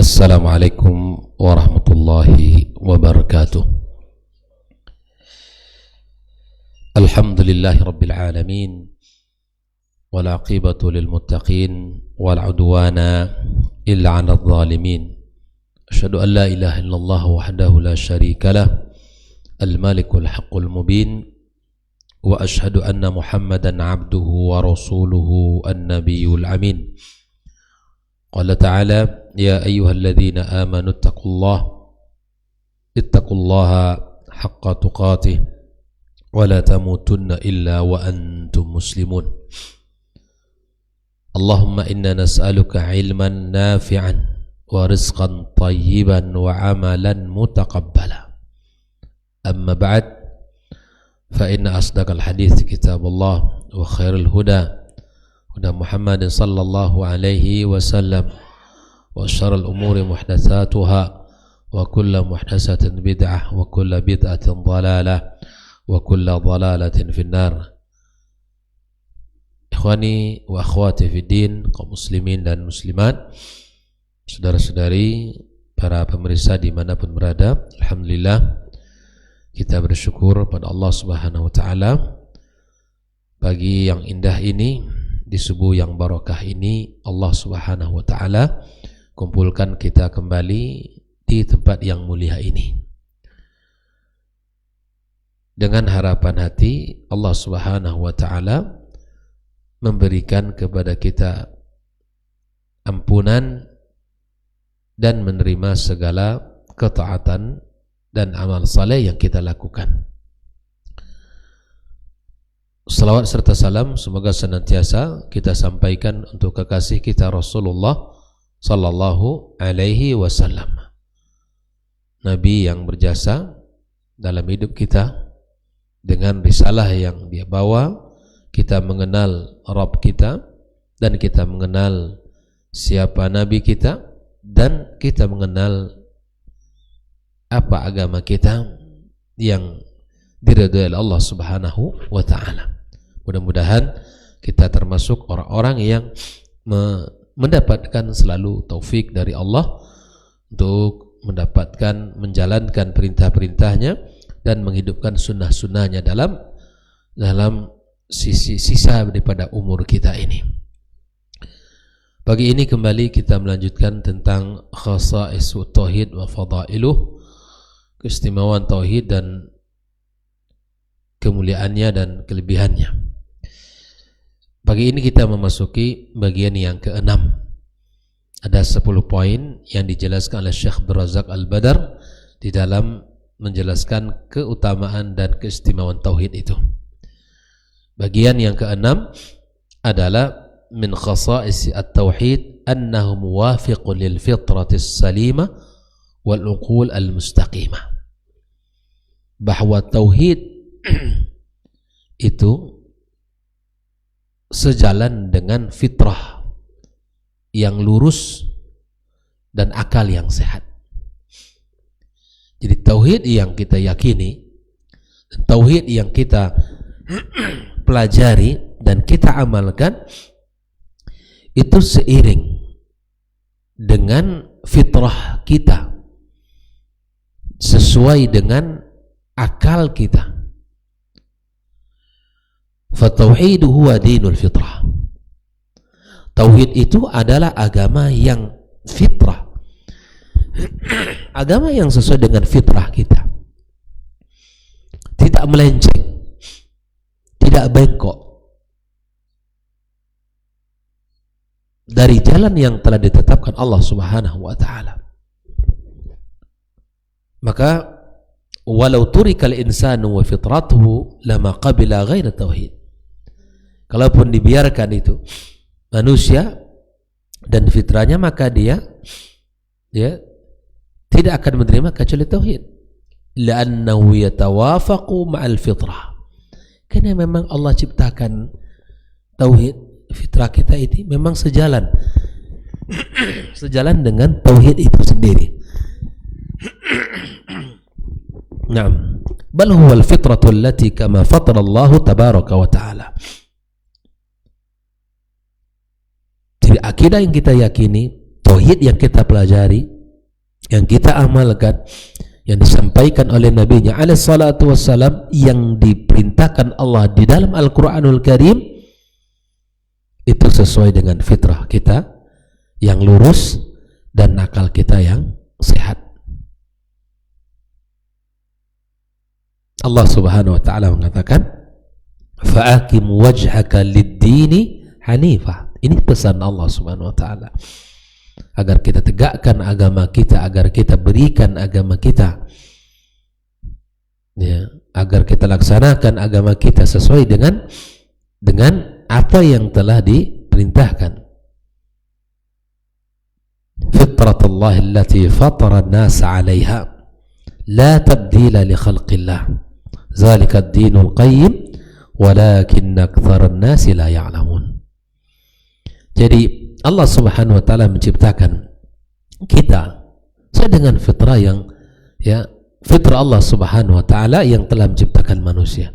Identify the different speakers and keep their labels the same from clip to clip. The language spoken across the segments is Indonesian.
Speaker 1: Assalamualaikum warahmatullahi wabarakatuh. Alhamdulillahi rabbil alamin, wal aqibatu lil muttaqin, wal udwana illa 'alal zalimin. Asyhadu an la ilaha illallah wahdahu la syarika lah, al malikul haqqul mubin, wa asyhadu anna Muhammadan 'abduhu wa rasuluhu an-nabiyyul amin. Qala ta'ala ya ayyuhalladzina amanu ittaqullaha haqqa tuqatih wa la tamutunna illa wa antum muslimun. Allahumma inna nas'aluka ilman nafi'an wa rizqan tayyiban wa amalan mutaqabbala. Amma ba'd, fa inna asdaqal hadits kitabullah wa khairul huda huda Muhammadin sallallahu alaihi wasallam, wa syarrul umuri muhdatsatuha, wa kullu muhdatsatin bid'ah, wa kullu bid'atin dhalalah, wa kullu dhalalatin finnar. Ikhwani wa akhwati fid din, kaum muslimin dan muslimat, saudara-saudari, para pemirsa dimanapun berada, alhamdulillah kita bersyukur pada Allah Subhanahu wa taala pagi yang indah ini, di subuh yang barakah ini. Allah Subhanahu wa taala kumpulkan kita kembali di tempat yang mulia ini dengan harapan hati Allah Subhanahu wa taala memberikan kepada kita ampunan dan menerima segala ketaatan dan amal saleh yang kita lakukan. Salawat serta salam semoga senantiasa kita sampaikan untuk kekasih kita Rasulullah sallallahu alaihi wasallam, Nabi yang berjasa dalam hidup kita dengan risalah yang dia bawa. Kita mengenal Rabb kita, dan kita mengenal siapa Nabi kita, dan kita mengenal apa agama kita yang diridhai oleh Allah Subhanahu wa taala. Mudah-mudahan kita termasuk orang-orang yang mendapatkan selalu taufik dari Allah untuk mendapatkan menjalankan perintah-perintahnya dan menghidupkan sunnah-sunnahnya dalam sisa daripada umur kita ini. Pagi ini kembali kita melanjutkan tentang khasa'is tauhid wa fadailuh, keistimewaan tauhid dan kemuliaannya dan kelebihannya. Pagi ini kita memasuki bagian yang ke-6. Ada 10 poin yang dijelaskan oleh Syekh Abdul Razak Al-Badar di dalam menjelaskan keutamaan dan keistimewaan tauhid itu. Bagian yang ke-6 adalah min khasa'is at-tauhid annahu muwafiqun lil fitratis salimah wal uqul al-mustaqimah. Bahwa tauhid itu sejalan dengan fitrah yang lurus dan akal yang sehat. Jadi tauhid yang kita yakini, tauhid yang kita pelajari dan kita amalkan itu seiring dengan fitrah kita, sesuai dengan akal kita. Fatauhidu huwa dinul fitrah. Tauhid itu adalah agama yang fitrah, agama yang sesuai dengan fitrah kita, tidak melenceng, tidak bengkok dari jalan yang telah ditetapkan Allah Subhanahu wa taala. Maka walau turikal insanu wa fitratuhu lama qabila ghaira tauhid. Kalaupun dibiarkan itu manusia dan fitrahnya, maka dia tidak akan menerima kecuali tauhid. La'annahu yatawafaqu ma'al fitrah. Karena memang Allah ciptakan tauhid, fitrah kita ini memang sejalan dengan tauhid itu sendiri. Naam, bal huwa al-fitratu allati kama fatara Allah tabaraka wa ta'ala. Jadi akidah yang kita yakini, tauhid yang kita pelajari, yang kita amalkan, yang disampaikan oleh Nabi-Nya alaihi salatu wassalam, yang diperintahkan Allah di dalam Al-Quranul Karim, itu sesuai dengan fitrah kita yang lurus dan akal kita yang sehat. Allah Subhanahu wa taala mengatakan, "Fa'akim wajhaka lid-dini hanifah." Ini pesan Allah Subhanahu wa taala. Agar kita tegakkan agama kita, agar kita berikan agama kita, ya, agar kita laksanakan agama kita sesuai dengan apa yang telah diperintahkan. Fitratullahi allati fatara an-nasa 'alaiha la tabdila li khalqillah zalika ad-dinul qayyim walakinna aktsaran nasi la ya'lamun. Jadi Allah Subhanahu wa taala menciptakan kita sesuai dengan fitrah yang, ya, fitrah Allah Subhanahu wa taala yang telah menciptakan manusia.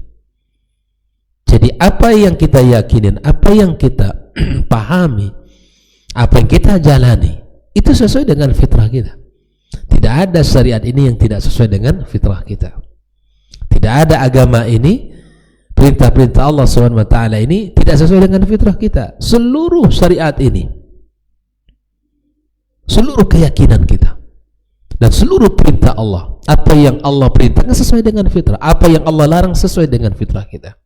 Speaker 1: Jadi apa yang kita yakinin, apa yang kita pahami, apa yang kita jalani, itu sesuai dengan fitrah kita. Tidak ada syariat ini yang tidak sesuai dengan fitrah kita. Tidak ada agama ini, perintah-perintah Allah Subhanahu wa taala ini tidak sesuai dengan fitrah kita. Seluruh syariat ini, seluruh keyakinan kita, dan seluruh perintah Allah, apa yang Allah perintahkan sesuai dengan fitrah, apa yang Allah larang sesuai dengan fitrah kita.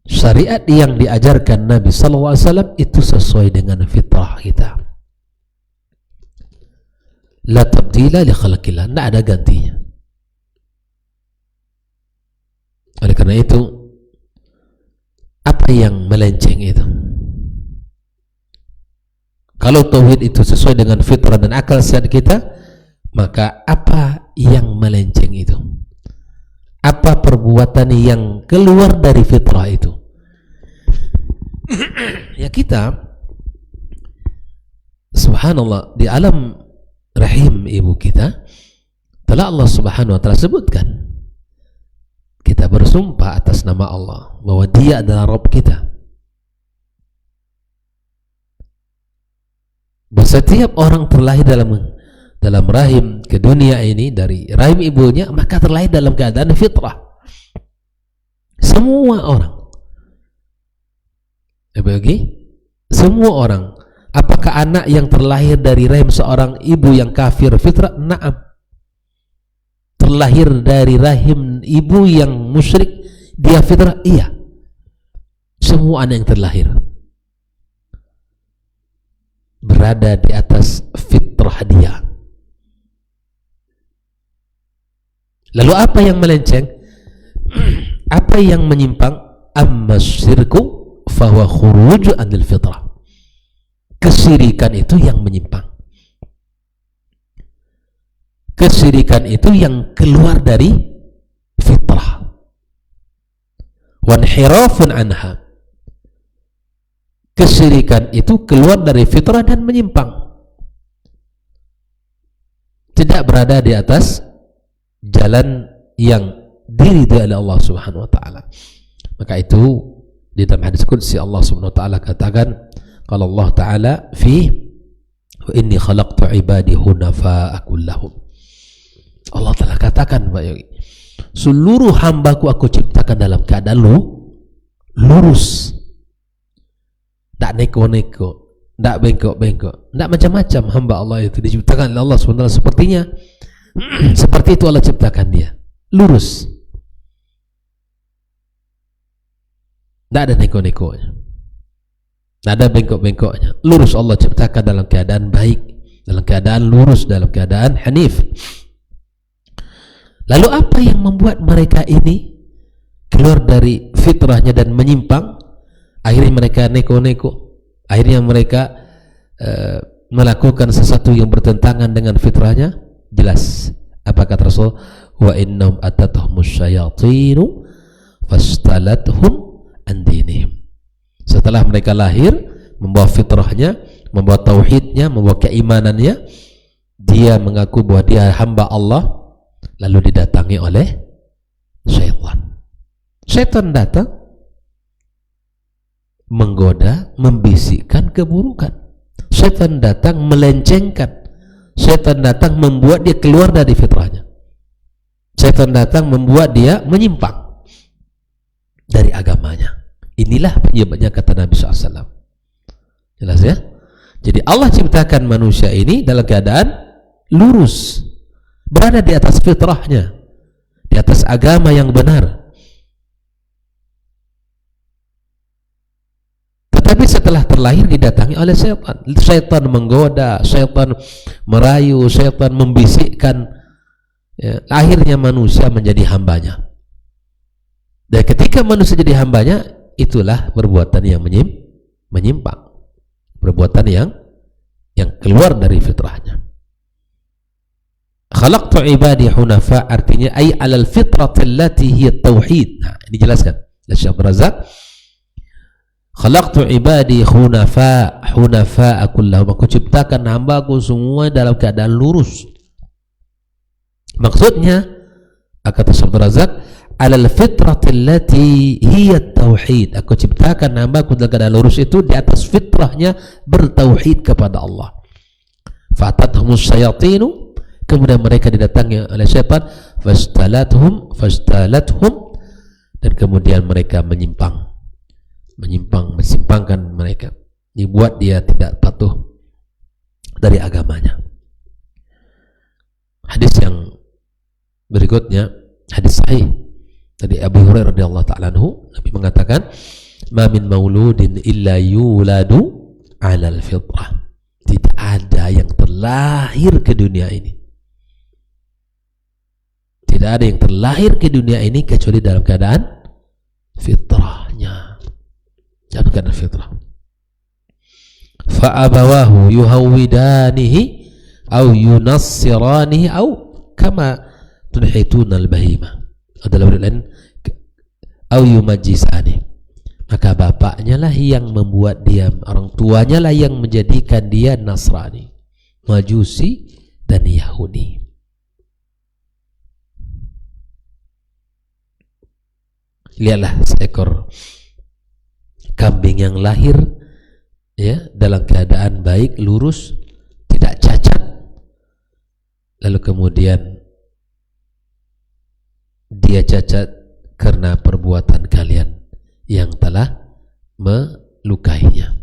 Speaker 1: Syariat yang diajarkan Nabi SAW itu sesuai dengan fitrah kita. La tabdila li khalqillah, tidak ada gantinya. Oleh karena itu, apa yang melenceng itu? Kalau tauhid itu sesuai dengan fitrah dan akal sehat kita, maka apa yang melenceng itu? Apa perbuatan yang keluar dari fitrah itu? Ya, kita, subhanallah, di alam rahim ibu kita telah Allah Subhanahu wa taala sebutkan, kita bersumpah atas nama Allah bahwa Dia adalah Rabb kita. Setiap orang terlahir dalam rahim ke dunia ini, dari rahim ibunya, maka terlahir dalam keadaan fitrah. Semua orang. Semua orang. Apakah anak yang terlahir dari rahim seorang ibu yang kafir fitrah? Na'am. Terlahir dari rahim ibu yang musyrik, dia fitrah? Iya. Semua anak yang terlahir berada di atas fitrah dia. Lalu apa yang melenceng? Apa yang menyimpang? Amma syirku fahuwa khuruj anil fitrah. Kesyirikan itu yang menyimpang. Kesyirikan itu yang keluar dari fitrah. Wanhirafun anha. Kesyirikan itu keluar dari fitrah dan menyimpang, tidak berada di atas jalan yang diridhai oleh Allah Subhanahu wa taala. Maka itu di dalam hadis qudsi Allah Subhanahu wa taala katakan, kalau Allah taala fi wa inni khalaqtu ibadi hunafa'a kullahum. Allah telah katakan, seluruh hambaku aku ciptakan dalam keadaan lurus. Tak neko-neko, tak bengkok-bengkok, tak macam-macam. Hamba Allah itu diciptakan oleh Allah SWT sepertinya seperti itu Allah ciptakan dia, lurus, tak ada neko-nekonya, tak ada bengkok-bengkoknya, lurus. Allah ciptakan dalam keadaan baik, dalam keadaan lurus, dalam keadaan hanif. Lalu apa yang membuat mereka ini keluar dari fitrahnya dan menyimpang? Akhirnya mereka neko-neko, akhirnya mereka melakukan sesuatu yang bertentangan dengan fitrahnya. Jelas apa kata Rasul, wa innahum atatuhumus syayatinu fastalathum an dinihim. Setelah mereka lahir, membawa fitrahnya, membawa tauhidnya, membawa keimanannya, dia mengaku bahwa dia hamba Allah, lalu didatangi oleh syaitan. Syaitan datang menggoda, membisikkan keburukan. Syaitan datang melencengkan, syaitan datang membuat dia keluar dari fitrahnya, syaitan datang membuat dia menyimpang dari agamanya. Inilah penyebabnya kata Nabi SAW. Jelas ya? Jadi Allah ciptakan manusia ini dalam keadaan lurus, berada di atas fitrahnya, di atas agama yang benar. Tetapi setelah terlahir didatangi oleh syaitan. Syaitan menggoda, syaitan merayu, syaitan membisikkan, ya, akhirnya manusia menjadi hambanya. Dan ketika manusia jadi hambanya, itulah perbuatan yang menyimpang, perbuatan yang keluar dari fitrahnya. Khalaqtu ibadi hunafa artinya ay alal fitrati allati hiya tauhid. Nah, ini jelaskan oleh Syekh Abdul Razak. Khalaqtu ibadi hunafa kullahum, aku ciptakan hambaku semua dalam keadaan lurus. Maksudnya kata Syekh Abdul Razak, alal fitrati allati hiya tauhid, aku ciptakan hambaku dalam keadaan lurus itu di atas fitrahnya bertauhid kepada Allah. Fa'tathumus syayatinu, kemudian mereka didatangi oleh syaitan, fastalathum, dan kemudian mereka menyimpangkan mereka, dibuat dia tidak patuh dari agamanya. Hadis yang berikutnya, hadis sahih dari Abu Hurairah radhiyallahu ta'ala anhu, Nabi mengatakan, ma min mauludin illa yuladu 'alal fitrah. Tidak ada yang terlahir ke dunia ini, tidak ada yang terlahir ke dunia ini kecuali dalam keadaan fitrahnya, dalam keadaan fitrah. Fa abawahu yuhawidanihi aw yunassiranihi aw kama tunhituna al-bahimah, adalah lain au yumajjisani, maka bapaknya lah yang membuat dia, orang tuanya lah yang menjadikan dia Nasrani, Majusi dan Yahudi. Lihatlah seekor kambing yang lahir, ya, dalam keadaan baik, lurus, tidak cacat, lalu kemudian dia cacat karena perbuatan kalian yang telah melukainya.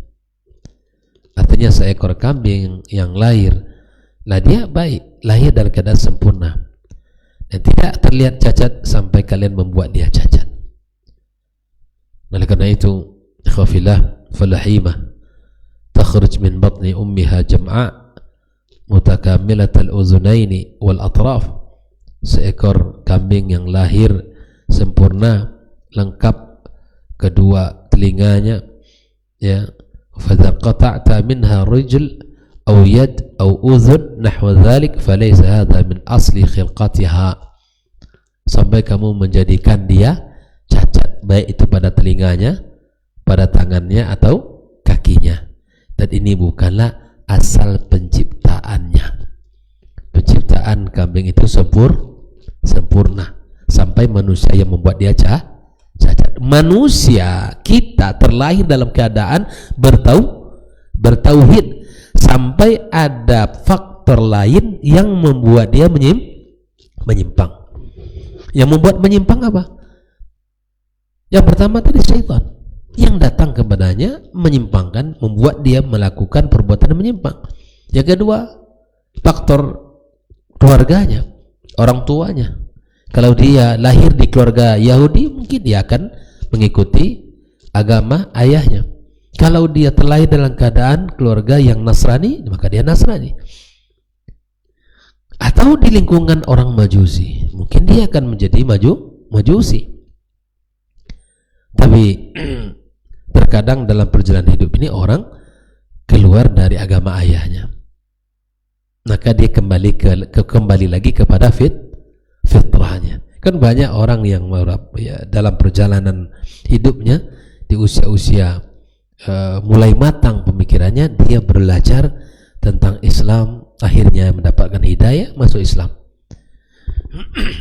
Speaker 1: Artinya seekor kambing yang lahir, lah dia baik, lahir dalam keadaan sempurna dan tidak terlihat cacat sampai kalian membuat dia cacat. Oleh karena itu, khafillah falahimah takhruj min batni ummiha jam'a mutakamilatal uzunaini wal atraf. Seekor kambing yang lahir sempurna, lengkap kedua telinganya, ya, fadha qata'ta minha rijl aw yad aw udhun nahwa dhalik falaysa hadha min asli khilqatiha, sampai kamu menjadikan dia cacat, baik itu pada telinganya, pada tangannya atau kakinya, dan ini bukanlah asal penciptaannya. Penciptaan kambing itu sempurna sampai manusia yang membuat dia cacat. Manusia kita terlahir dalam keadaan bertauhid, sampai ada faktor lain yang membuat dia menyimpang. Yang membuat menyimpang apa? Yang pertama tadi syaitan yang datang kepadanya menyimpangkan, membuat dia melakukan perbuatan yang menyimpang. Yang kedua, faktor keluarganya, orang tuanya. Kalau dia lahir di keluarga Yahudi, mungkin dia akan mengikuti agama ayahnya. Kalau dia terlahir dalam keadaan keluarga yang Nasrani, maka dia Nasrani. Atau di lingkungan orang Majusi, mungkin dia akan menjadi Majusi. Tapi terkadang dalam perjalanan hidup ini orang keluar dari agama ayahnya, maka dia kembali lagi kepada fitrahnya. Kan banyak orang yang dalam perjalanan hidupnya di usia-usia mulai matang pemikirannya, dia belajar tentang Islam, akhirnya mendapatkan hidayah, masuk Islam.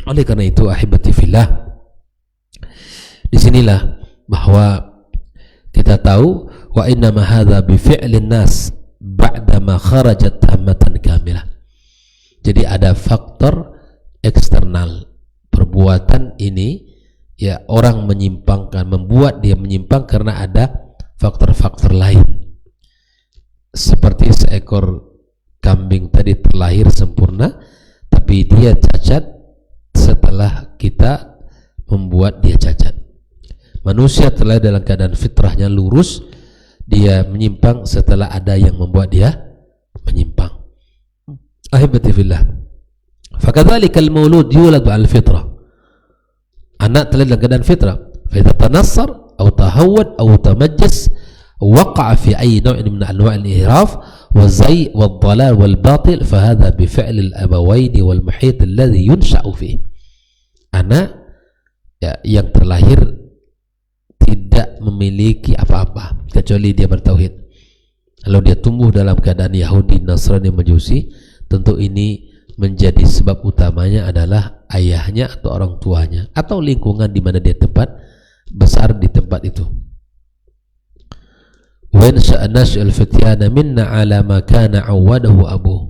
Speaker 1: Oleh karena itu, ahibati fillah, disinilah bahwa kita tahu wa innama hadza bi fi'lin nas ba'da thumma kharajat tammatan kamilah. Jadi ada faktor eksternal perbuatan ini, ya, orang menyimpangkan, membuat dia menyimpang karena ada faktor-faktor lain. Seperti seekor kambing tadi terlahir sempurna, tapi dia cacat setelah kita membuat dia cacat. Manusia terlahir dalam keadaan fitrahnya lurus, dia menyimpang setelah ada yang membuat dia menyimpang. Ahibati fillah, fakadzalika al-maulud yuladu al-fitrah. Anak terlahir dalam keadaan fitrah, fa idza tanassar aw tahawwad aw tamajjas waqa'a fi ayyi naw'in min anwa' al-ihraf wa zay' wad-dhalal wal-batil fa hadha bi fi'l al-abawayn wal muhit alladhi yunsha'u fihi. Anak, ya, yang terlahir tidak memiliki apa-apa kecuali dia bertauhid. Kalau dia tumbuh dalam keadaan Yahudi, Nasrani, Majusi, tentu ini menjadi sebab utamanya adalah ayahnya atau orang tuanya atau lingkungan di mana dia tempat besar di tempat itu. Wa nash'al fityana minna ala ma kana awadahu abuh.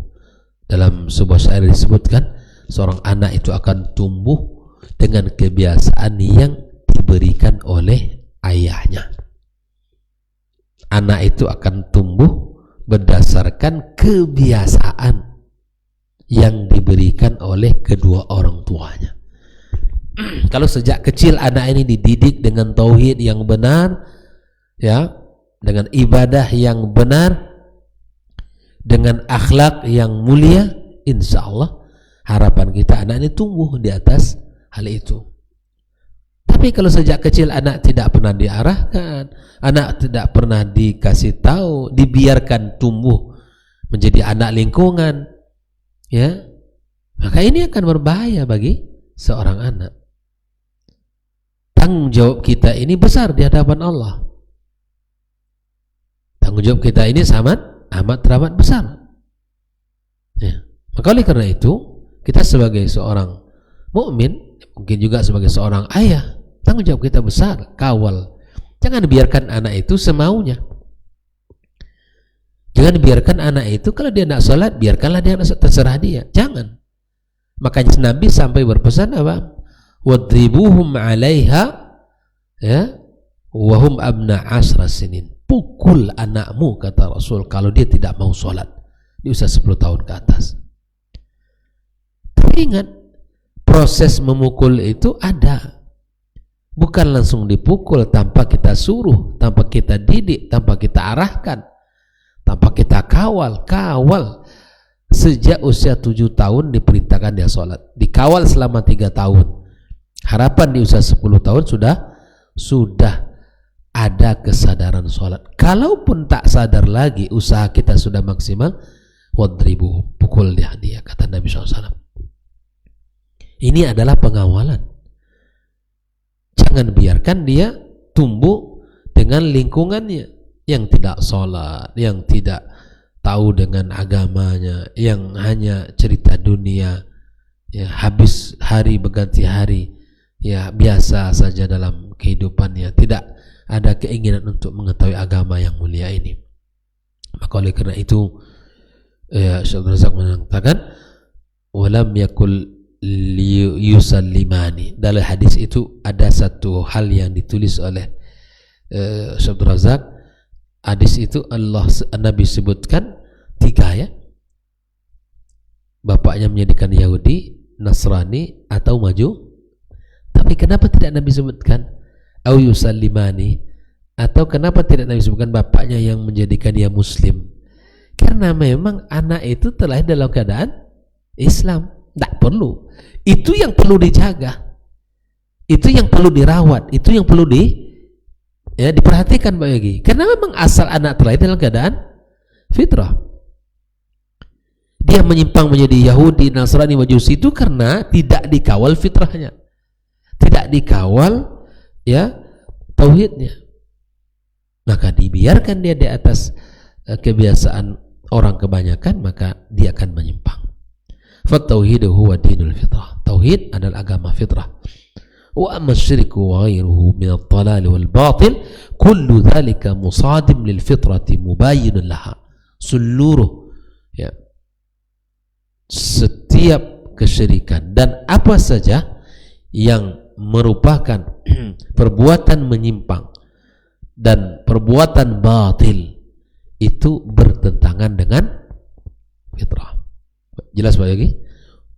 Speaker 1: Dalam sebuah syair disebutkan seorang anak itu akan tumbuh dengan kebiasaan yang diberikan oleh ayahnya. Anak itu akan tumbuh berdasarkan kebiasaan yang diberikan oleh kedua orang tuanya. Kalau sejak kecil anak ini dididik dengan tauhid yang benar, ya, dengan ibadah yang benar, dengan akhlak yang mulia, insya Allah harapan kita anak ini tumbuh di atas hal itu. Tapi kalau sejak kecil anak tidak pernah diarahkan, anak tidak pernah dikasih tahu, dibiarkan tumbuh menjadi anak lingkungan, ya, maka ini akan berbahaya bagi seorang anak. Tanggung jawab kita ini besar di hadapan Allah. Tanggung jawab kita ini amat teramat besar, ya. Maka oleh karena itu kita sebagai seorang mukmin, mungkin juga sebagai seorang ayah, tanggung jawab kita besar. Kawal, jangan biarkan anak itu semaunya. Jangan biarkan anak itu, kalau dia nak sholat, biarkanlah dia, terserah dia. Jangan. Makanya Nabi sampai berpesan apa? Wadribuhum 'alaiha, ya, wahum abna 10 sinin. Pukul anakmu, kata Rasul, kalau dia tidak mau sholat di usia 10 tahun ke atas. Tapi ingat, proses memukul itu ada. Bukan langsung dipukul tanpa kita suruh, tanpa kita didik, tanpa kita arahkan, tanpa kita kawal. Sejak usia 7 tahun diperintahkan dia sholat, dikawal selama 3 tahun. Harapan di usia 10 tahun sudah ada kesadaran sholat. Kalaupun tak sadar lagi, usaha kita sudah maksimal, wadribu, pukul dia, kata Nabi SAW. Ini adalah pengawalan. Jangan biarkan dia tumbuh dengan lingkungannya yang tidak sholat, yang tidak tahu dengan agamanya, yang hanya cerita dunia, ya, habis hari berganti hari, ya, biasa saja dalam kehidupannya, tidak ada keinginan untuk mengetahui agama yang mulia ini. Maka oleh karena itu, ya, Syekh Abdul Razak mengatakan walam yakul yusallimani. Dalam hadis itu ada satu hal yang ditulis oleh Syekh Abdul Razak. Hadis itu Nabi sebutkan 3, ya, bapaknya menjadikan Yahudi, Nasrani, atau Maju. Tapi kenapa tidak Nabi sebutkan au yusallimani, atau kenapa tidak Nabi sebutkan bapaknya yang menjadikan dia Muslim? Karena memang anak itu terlahir dalam keadaan Islam. Tidak perlu. Itu yang perlu dijaga, itu yang perlu dirawat, itu yang perlu diperhatikan, Pak Yogi. Karena memang asal anak terlahir dalam keadaan fitrah. Dia menyimpang menjadi Yahudi, Nasrani, Majusi itu karena tidak dikawal fitrahnya, tidak dikawal, ya, tauhidnya. Maka dibiarkan dia di atas kebiasaan orang kebanyakan, maka dia akan menyimpang. Fatauhidu huwa dinul fitrah. Tauhid adalah agama fitrah. Wa amma syirku wa ghairuhu min ad-dhalal wal batil kullu dhalika musadim lil fitrati mubayyinun laha. Seluruh setiap kesyirikan dan apa saja yang merupakan perbuatan menyimpang dan perbuatan batil itu bertentangan dengan fitrah. Jelas Pak Yogi?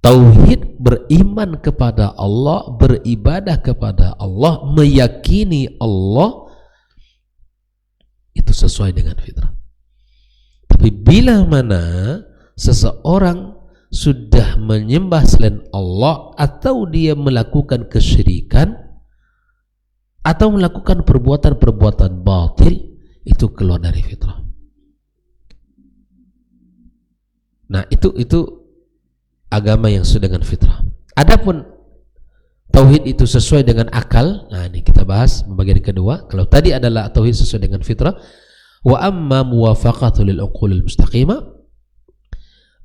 Speaker 1: Tauhid, beriman kepada Allah, beribadah kepada Allah, meyakini Allah, itu sesuai dengan fitrah. Tapi bila mana seseorang sudah menyembah selain Allah atau dia melakukan kesyirikan atau melakukan perbuatan-perbuatan batil, itu keluar dari fitrah. Nah, itu agama yang sesuai dengan fitrah. Adapun tauhid itu sesuai dengan akal. Nah, ini kita bahas bagian kedua. Kalau tadi adalah tauhid sesuai dengan fitrah, wa amma muwafaqatu lil uqulil mustaqimah.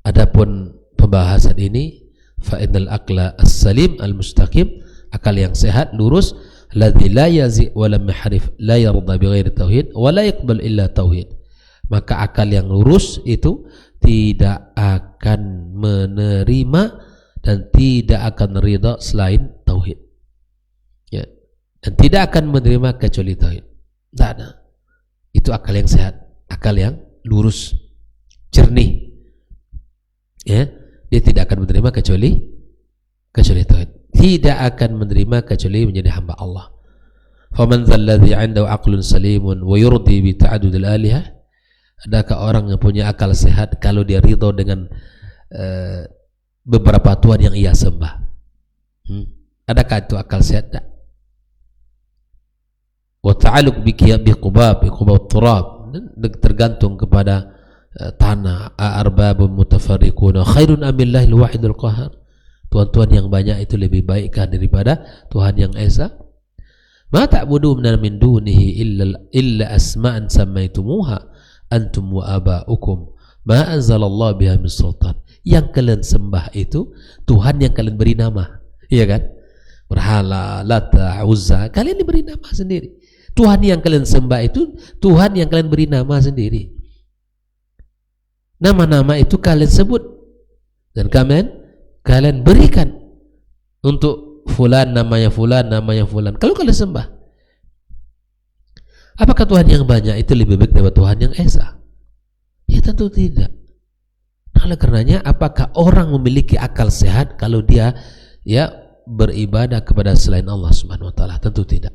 Speaker 1: Adapun pembahasan ini, fa innal aqla as-salim al-mustaqim, akal yang sehat, lurus, alladzi la yazi wa lam yahrif, la yarda bighairi tauhid wa la yaqbal illa tauhid. Maka akal yang lurus itu tidak akan menerima dan tidak akan ridha selain tauhid, ya, dan tidak akan menerima kecuali tauhid. Tidak ada. Itu akal yang sehat, akal yang lurus, jernih, ya. Dia tidak akan menerima kecuali tauhid, tidak akan menerima kecuali menjadi hamba Allah. Faman dzalladzi 'indahu 'aqlun salimun wa yurdi bi ta'addudil alihah. Adakah orang yang punya akal sehat kalau dia ridho dengan beberapa tuhan yang ia sembah? Adakah itu akal sehat? Tak. Wa ta'alluq bi qubab turab, tergantung kepada tanah. Arbabun mutafarriquna khairun amillahil wahidul qahar. Tuhan-tuhan yang banyak itu lebih baikkah daripada Tuhan yang esa? Ma ta'buduna min dunihi illa asma'an sammaitumuha antum wa aba'ukum ma anzalallahu biha min sultan. Yang kalian sembah itu Tuhan yang kalian beri nama, iya kan? Berhala, Lata, Uzza, kalian diberi nama sendiri. Tuhan yang kalian sembah itu Tuhan yang kalian beri nama sendiri. Nama-nama itu kalian sebut dan kalian berikan untuk fulan namanya fulan. Kalau kalian sembah, apakah Tuhan yang banyak itu lebih baik daripada Tuhan yang esa? Ya tentu tidak. Oleh karenanya, apakah orang memiliki akal sehat kalau dia beribadah kepada selain Allah Subhanahu wa taala? Tentu tidak.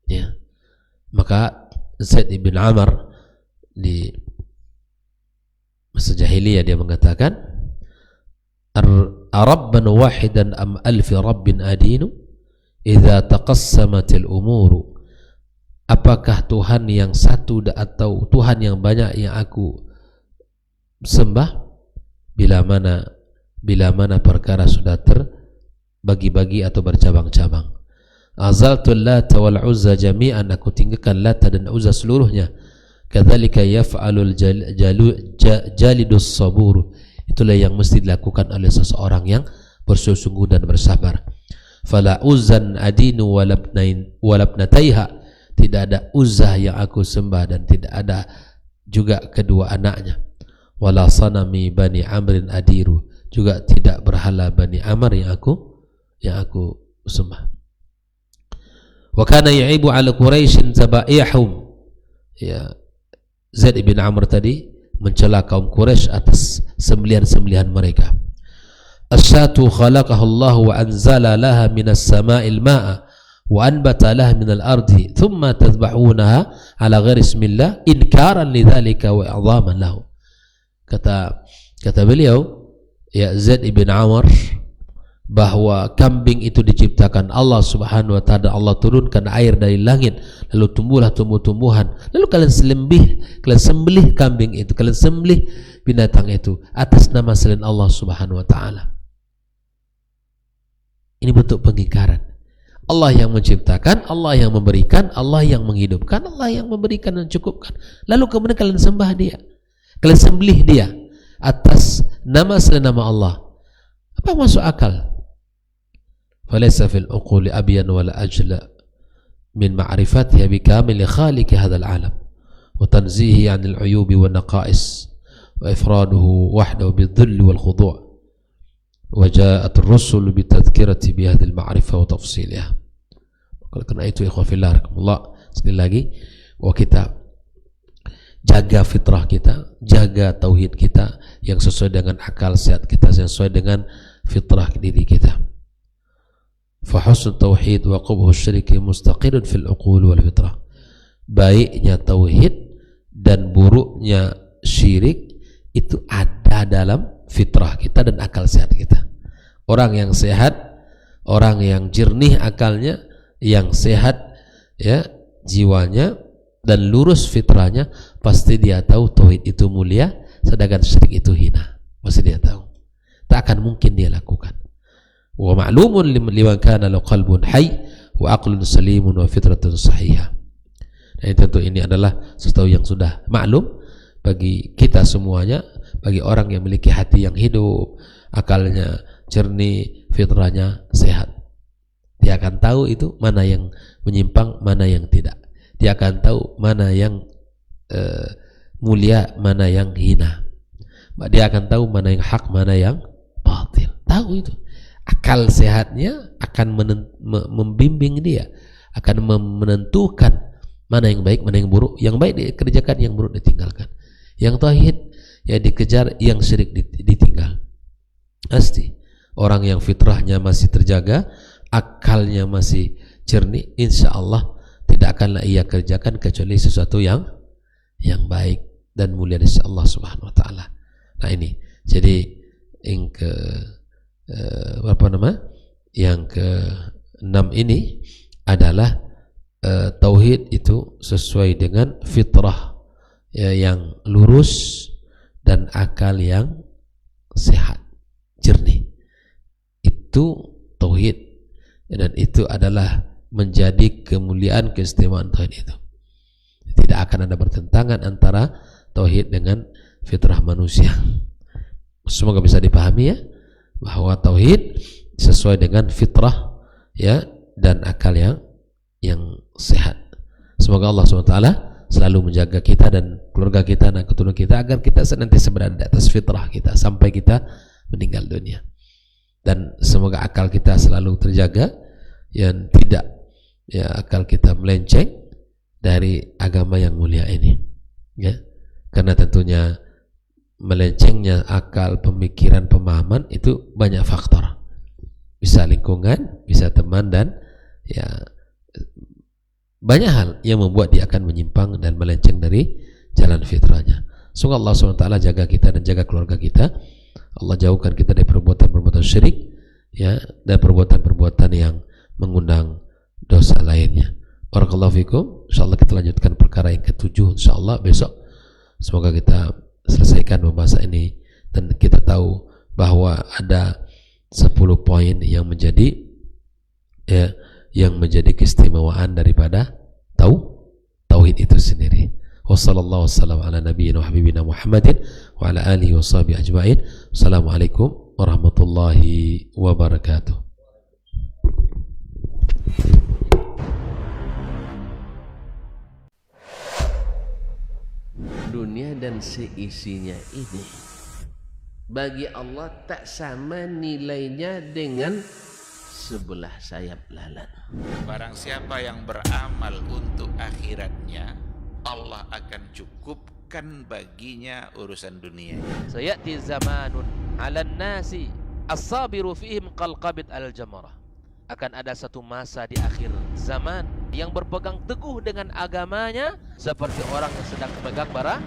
Speaker 1: Ya. Maka Zaid bin Amr di masa jahiliyah dia mengatakan, "Arabban wahidan am alfi rabbin adinu idza taqassamatil umuru." Apakah Tuhan yang satu atau Tuhan yang banyak yang aku sembah bila mana perkara sudah terbagi-bagi atau bercabang-cabang. Azaltul Lata wal Uzza jami'an, aku tinggalkan Lata dan Uzza seluruhnya. Kadzalika yaf'alul jalidus sabur, itulah yang mesti dilakukan oleh seseorang yang bersungguh dan bersabar. Fala uzzan adinu walabnataiha, tidak ada Uzzah yang aku sembah dan tidak ada juga kedua anaknya. Wala sanami bani amrin adiru, juga tidak berhala bani Amr yang aku sembah. Wa kana ya'ibu ala Quraisyin zabaihum, ya, Zaid bin Amr tadi mencela kaum Quraisy atas sembelihan-sembelihan mereka. Asyatu khalaqahu Allah wa anzala laha minas sama'il ma'a wa anbata laha minal ardi thumma tadhbahunaha ala ghairi ismillah inkaran lidzalika wa i'dhaman lahu. Kata beliau, ya, Zaid bin Amr, bahwa kambing itu diciptakan Allah Subhanahu wa taala. Allah turunkan air dari langit, lalu tumbuhlah tumbuh-tumbuhan, lalu kalian sembelih kambing itu, kalian sembelih binatang itu atas nama selain Allah Subhanahu wa taala. Ini bentuk pengingkaran. Allah yang menciptakan, Allah yang memberikan, Allah yang menghidupkan, Allah yang memberikan dan cukupkan, lalu kemudian kalian sembah dia, kalian sembelih dia atas nama selain nama Allah. Apa masuk akal? فليس في العقول أبين ولا أجل من معرفتها بكامل خالق هذا العالم وتنزيهه عن العيوب والنقائص وإفراده وحده بالذل والخضوع wa ja'at ar-rusul bi tadhkirati bi hadhihi al-ma'rifah wa tafsilha. Karena itu ikhwah fillah rahimakumullah, sekali lagi bahwa kita jaga fitrah kita, jaga tauhid kita yang sesuai dengan akal sehat kita, yang sesuai dengan fitrah diri kita. Fa husnul tauhid wa qubhu syirki mustaqirun fil uqul wal fitrah. Baiknya tauhid dan buruknya syirik itu ada dalam fitrah kita dan akal sehat kita. Orang yang sehat, orang yang jernih akalnya, yang sehat ya jiwanya dan lurus fitrahnya, pasti dia tahu tauhid itu mulia sedangkan syirik itu hina. Pasti dia tahu. Tak akan mungkin dia lakukan. Wa ma'lumun liman kana lahu qalbun hayy wa aqlun salimun wa fitratun sahihah. Dan tentu ini adalah sesuatu yang sudah maklum bagi kita semuanya, bagi orang yang memiliki hati yang hidup, akalnya jernih, fitrahnya sehat. Dia akan tahu itu mana yang menyimpang, mana yang tidak. Dia akan tahu mana yang mulia, mana yang hina. Dia akan tahu mana yang hak, mana yang batil. Tahu itu. Akal sehatnya akan membimbing dia, akan menentukan mana yang baik, mana yang buruk. Yang baik dikerjakan, yang buruk ditinggalkan. Yang tauhid ya dikejar, yang syirik ditinggal. Pasti orang yang fitrahnya masih terjaga, akalnya masih jernih, insya Allah tidak akanlah ia kerjakan kecuali sesuatu yang baik dan mulia dari Allah Subhanahu wa taala. Nah ini. Jadi yang Yang ke-6 ini adalah tauhid itu sesuai dengan fitrah ya, yang lurus dan akal yang sehat, jernih. Itu tauhid. Dan itu adalah menjadi kemuliaan keistimewaan tauhid itu. Tidak akan ada bertentangan antara tauhid dengan fitrah manusia. Semoga bisa dipahami ya, bahwa tauhid sesuai dengan fitrah ya dan akal yang sehat. Semoga Allah SWT selalu menjaga kita dan keluarga kita dan keturunan kita agar kita senantiasa berada di atas fitrah kita sampai kita meninggal dunia. Dan semoga akal kita selalu terjaga yang tidak ya akal kita melenceng dari agama yang mulia ini ya, karena tentunya melencengnya akal, pemikiran, pemahaman itu banyak faktor, bisa lingkungan, bisa teman, dan ya banyak hal yang membuat dia akan menyimpang dan melenceng dari jalan fitrahnya. Semoga Allah SWT jaga kita dan jaga keluarga kita. Allah jauhkan kita dari perbuatan-perbuatan syirik ya, dan perbuatan-perbuatan yang mengundang dosa lainnya. Barakallahu fikum. Insyaallah kita lanjutkan perkara yang ke-7 insyaallah besok. Semoga kita selesaikan pembahasan ini dan kita tahu bahwa ada 10 poin yang menjadi ya, yang menjadi keistimewaan daripada tauhid itu sendiri. Wassallallahu wasallam ala nabiyyina wa habibina Muhammadin wa ala alihi wa sahbihi ajma'in. Assalamualaikum warahmatullahi wabarakatuh.
Speaker 2: Dunia dan seisinya ini bagi Allah tak sama nilainya dengan sebelah sayap lalat.
Speaker 3: Barang siapa yang beramal untuk akhiratnya, Allah akan cukupkan baginya urusan dunia.
Speaker 2: Sayati zamanun 'alan nasi as-sabiru fihim qalqabit al-jamarah. Akan ada satu masa di akhir zaman yang berpegang teguh dengan agamanya seperti orang yang sedang memegang bara